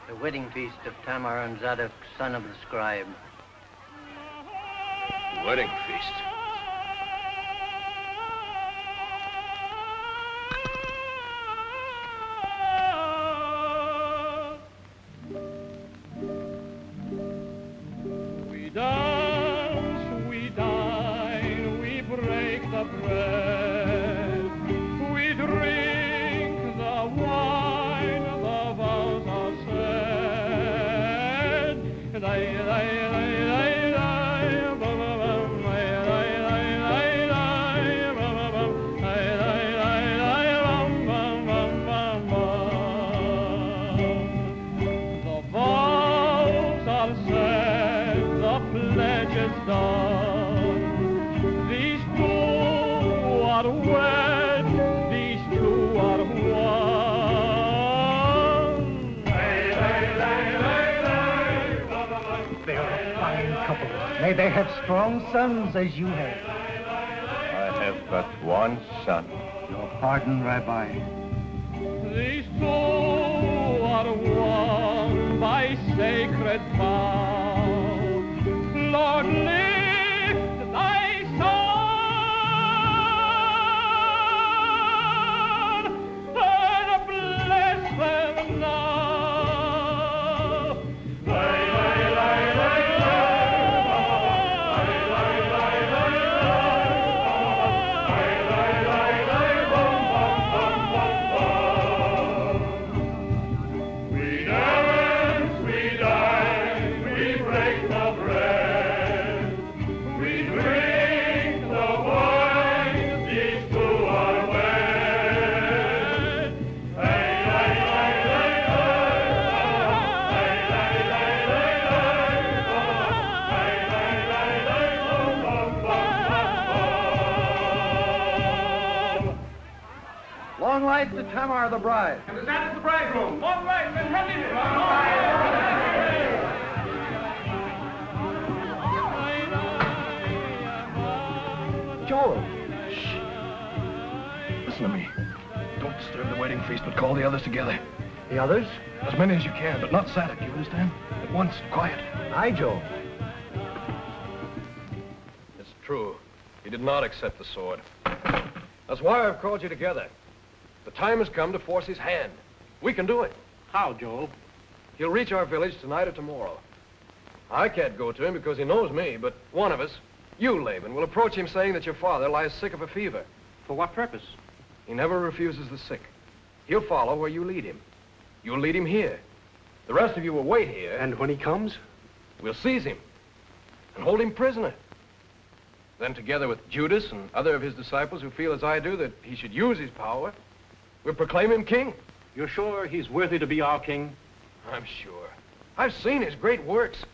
The wedding feast of Tamar and Zadok, son of the scribe. Wedding feast. We dance, we dine, we break the bread, we drink the wine, the vows are said. The vows are said, the pledge is done. These two are wed, these two are one. They are a fine couple. May they have strong sons as you have. I have but one son. Your pardon, Rabbi. These two are one by sacred vow. Lord, lift thy son and bless them now. We dance, we dine, we break the bread, we drink the wine, these two are wed. Long life to Tamar the bride. And that is the bridegroom. Long life and happiness. Joel. Shh. Listen to me. Don't disturb the wedding feast, but call the others together. The others? As many as you can, but not Zadok, you understand? At once, quiet. Aye, Joel. It's true. He did not accept the sword. That's why I've called you together. The time has come to force his hand. We can do it. How, Joel? He'll reach our village tonight or tomorrow. I can't go to him because he knows me, but one of us, you, Laban, will approach him saying that your father lies sick of a fever. For what purpose? He never refuses the sick. He'll follow where you lead him. You'll lead him here. The rest of you will wait here. And when he comes? We'll seize him and hold him prisoner. Then together with Judas and other of his disciples who feel as I do that he should use his power, we'll proclaim him king. You're sure he's worthy to be our king? I'm sure. I've seen his great works.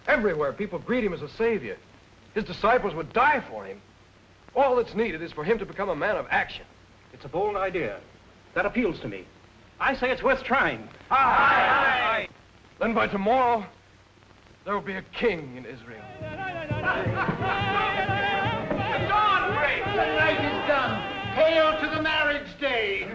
Everywhere people greet him as a savior. His disciples would die for him. All that's needed is for him to become a man of action. It's a bold idea. That appeals to me. I say it's worth trying. Aye, aye, aye. Then by tomorrow, there will be a king in Israel. The dawn breaks. The night is done. Hail to the marriage day.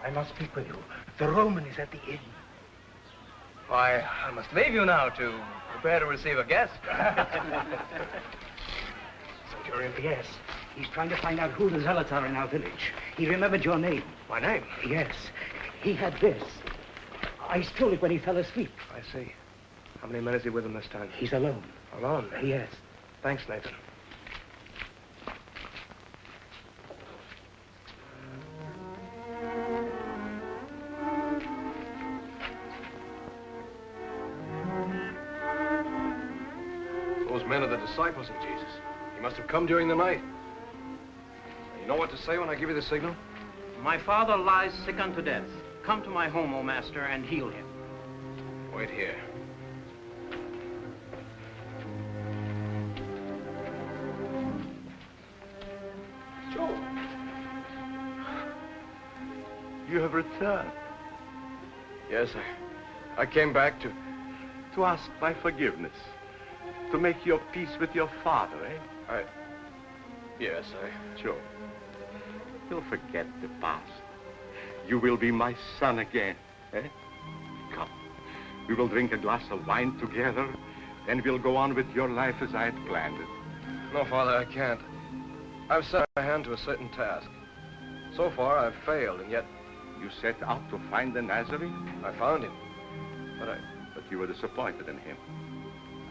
I must speak with you. The Roman is at the inn. Why, I must leave you now to prepare to receive a guest. Centurion, yes. He's trying to find out who the zealots are in our village. He remembered your name. My name? Yes. He had this. I stole it when he fell asleep. I see. How many men is he with him this time? He's alone. Alone? Yes. Thanks, Nathan. Those men are the disciples of Jesus. He must have come during the night. You know what to say when I give you the signal? My father lies sick unto death. Come to my home, O master, and heal him. Wait here. Joe. You have returned. Yes, I came back to ask my forgiveness. To make your peace with your father, eh? Yes, Joe, you'll forget the past. You will be my son again, eh? Come, we will drink a glass of wine together, then we'll go on with your life as I had planned it. No, Father, I can't. I've set my hand to a certain task. So far, I've failed, and yet... You set out to find the Nazarene? I found him. But you were disappointed in him.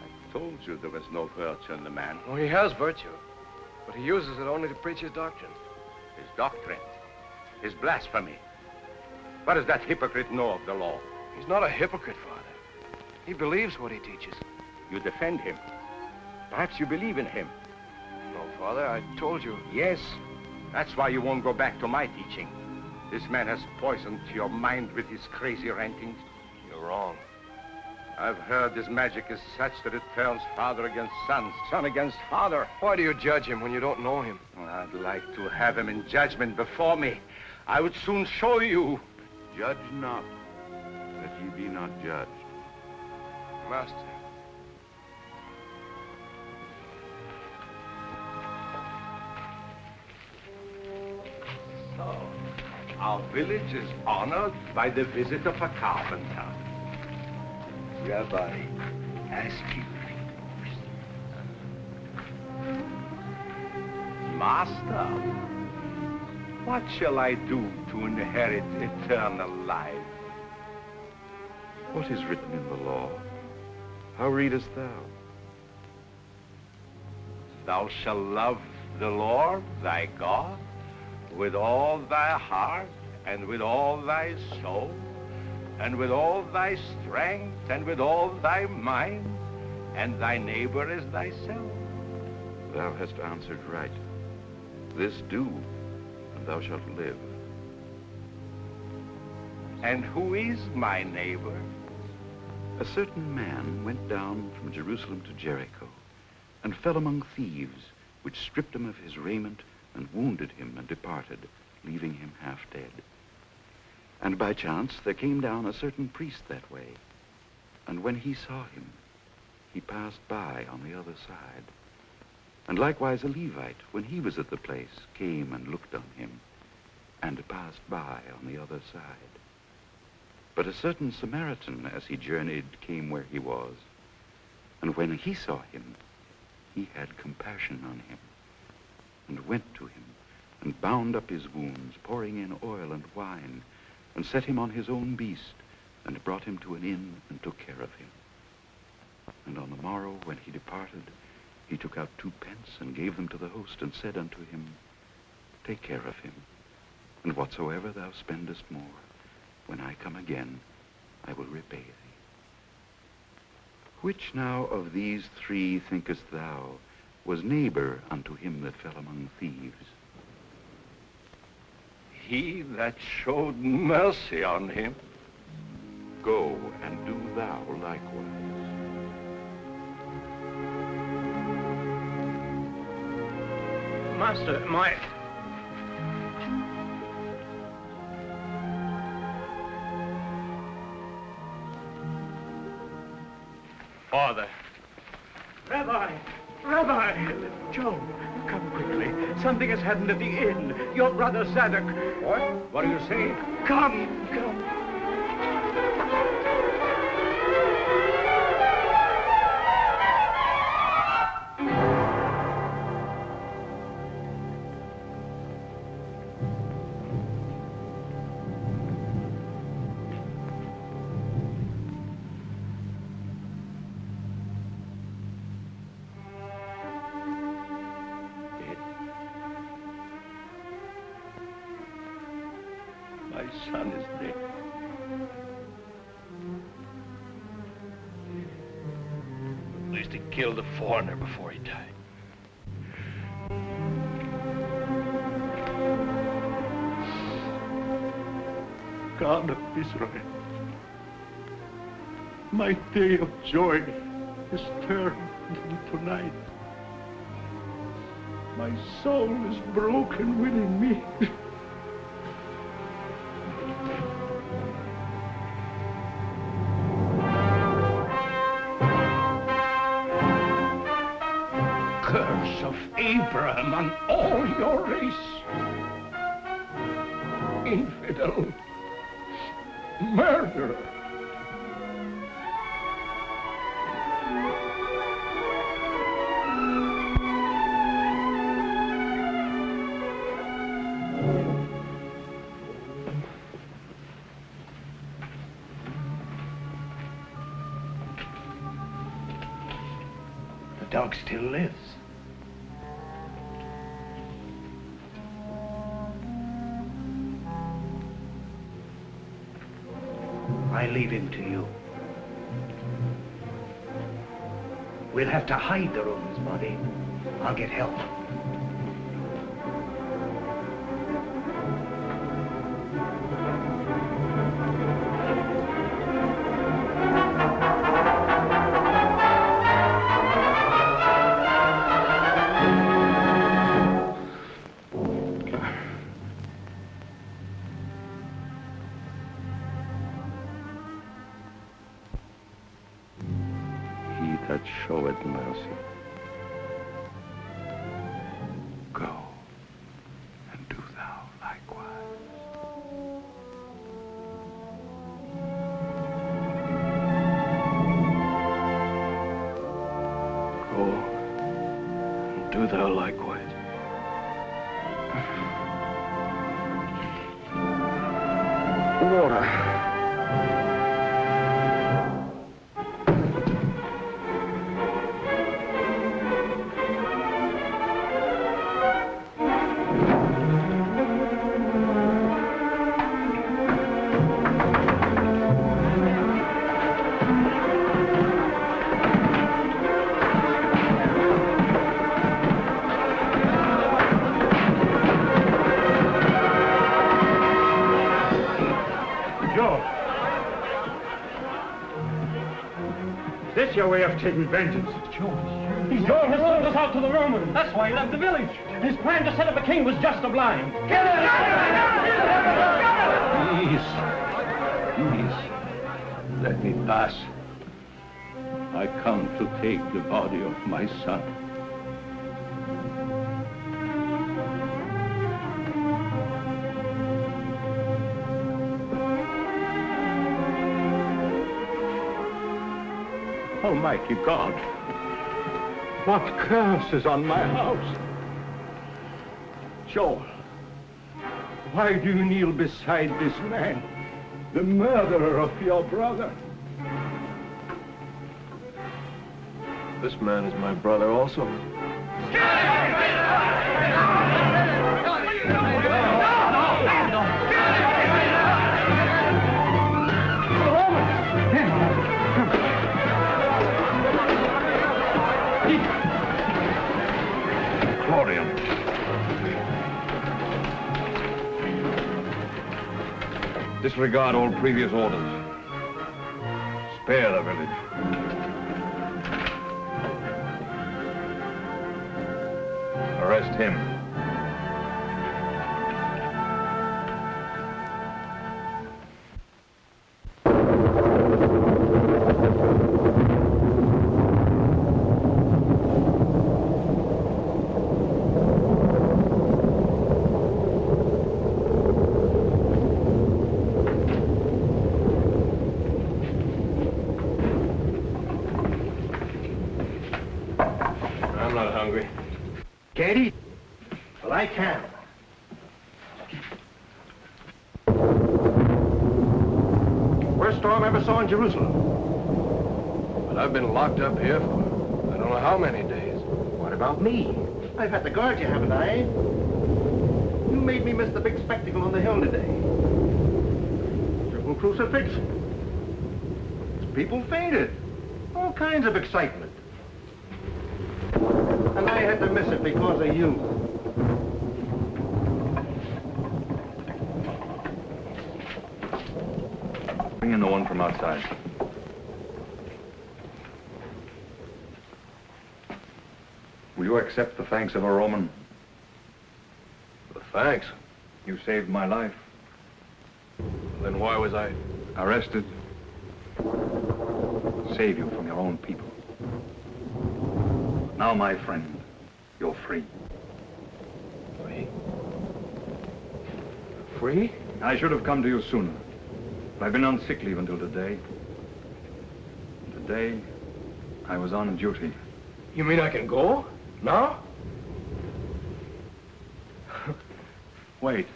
I told you there was no virtue in the man. Oh, he has virtue, but he uses it only to preach his doctrine. His doctrine? His blasphemy? What does that hypocrite know of the law? He's not a hypocrite, Father. He believes what he teaches. You defend him. Perhaps you believe in him. No, Father, I told you. Yes, that's why you won't go back to my teaching. This man has poisoned your mind with his crazy rantings. You're wrong. I've heard his magic is such that it turns father against son, son against father. Why do you judge him when you don't know him? I'd like to have him in judgment before me. I would soon show you. Judge not, that ye be not judged. Master. So, our village is honored by the visit of a carpenter. Rabbi, ask you. Master, what shall I do to inherit eternal life? What is written in the law? How readest thou? Thou shalt love the Lord thy God with all thy heart and with all thy soul and with all thy strength and with all thy mind, and thy neighbor as thyself. Thou hast answered right. This do, and thou shalt live. And who is my neighbor? A certain man went down from Jerusalem to Jericho, and fell among thieves, which stripped him of his raiment, and wounded him, and departed, leaving him half dead. And by chance there came down a certain priest that way, and when he saw him, he passed by on the other side. And likewise a Levite, when he was at the place, came and looked on him, and passed by on the other side. But a certain Samaritan, as he journeyed, came where he was, and when he saw him, he had compassion on him, and went to him, and bound up his wounds, pouring in oil and wine, and set him on his own beast, and brought him to an inn, and took care of him. And on the morrow, when he departed, he took out 2 pence, and gave them to the host, and said unto him, Take care of him, and whatsoever thou spendest more, when I come again, I will repay thee. Which now of these 3 thinkest thou was neighbor unto him that fell among thieves? He that showed mercy on him. Go and do thou likewise. Master, my... Father. Rabbi! Joe, come quickly. Something has happened at the inn. Your brother Zadok. What? What do you say? Come. My son is dead. At least he killed a foreigner before he died. God of Israel, my day of joy is turned into night. My soul is broken within me. Curse of Abraham on all your race. Infidel. Murderer. The dog still lives. I leave him to you. We'll have to hide the Roman's body. I'll get help. That showeth mercy. Go and do thou likewise. Go and do thou likewise. Water. This your way of taking vengeance? Joel has sold us out to the Romans. That's why he left the village. His plan to set up a king was just a blind. Please, let me pass. I come to take the body of my son. Almighty God, What curse is on my house? Joel, why do you kneel beside this man, the murderer of your brother? This man is my brother also. Claudian. Disregard all previous orders. Spare the village. Arrest him. I'm not hungry. Can't eat? Well, I can. Worst storm I ever saw in Jerusalem. But I've been locked up here for I don't know how many days. What about me? I've had to guard you, haven't I? You made me miss the big spectacle on the hill today. Triple crucifixion. People fainted. All kinds of excitement. And I had to miss it because of you. Bring in the one from outside. Will you accept the thanks of a Roman? The thanks? You saved my life. Then why was I arrested? Save you from your own people. Now, my friend, you're free. Free? Free? I should have come to you sooner. But I've been on sick leave until today. Today, I was on duty. You mean I can go? Now? Wait.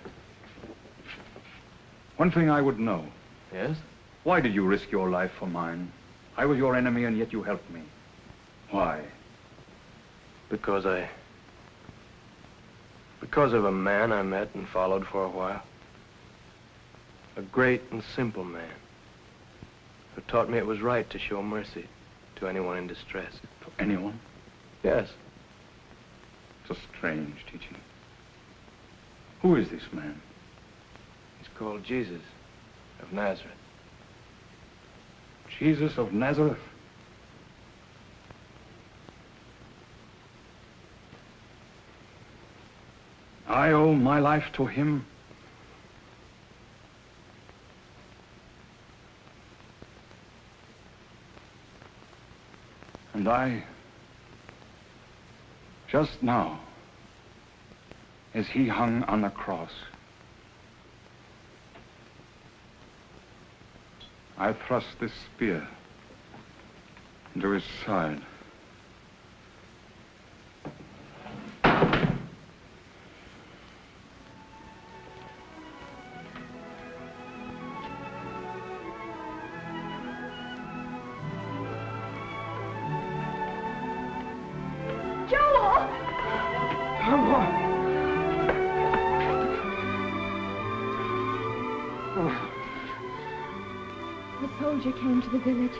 One thing I would know. Yes? Why did you risk your life for mine? I was your enemy, and yet you helped me. Why? Because of a man I met and followed for a while. A great and simple man who taught me it was right to show mercy to anyone in distress. To anyone? Yes. It's a strange teaching. Who is this man? He's called Jesus of Nazareth. Jesus of Nazareth? I owe my life to him. And I, just now, as he hung on the cross, I thrust this spear into his side. Soldier came to the village.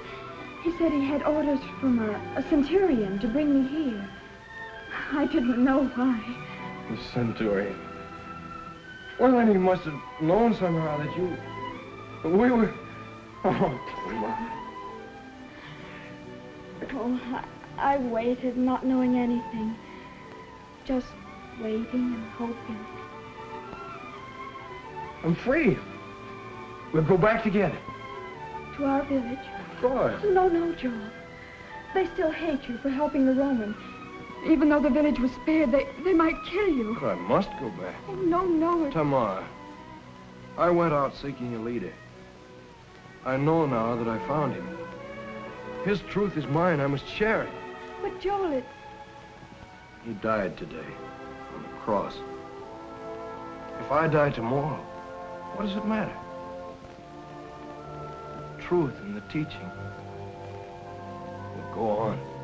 He said he had orders from a centurion to bring me here. I didn't know why. The centurion. Well, then he must have known somehow that you... We were... Oh, Toma. Oh, I waited, not knowing anything. Just waiting and hoping. I'm free. We'll go back together. To our village? Of course. No, no, Joel. They still hate you for helping the Roman. Even though the village was spared, they might kill you. But I must go back. Oh, no, no. Tamar, I went out seeking a leader. I know now that I found him. His truth is mine. I must share it. But, Joel, He died today on the cross. If I die tomorrow, what does it matter? The truth and the teaching will go on.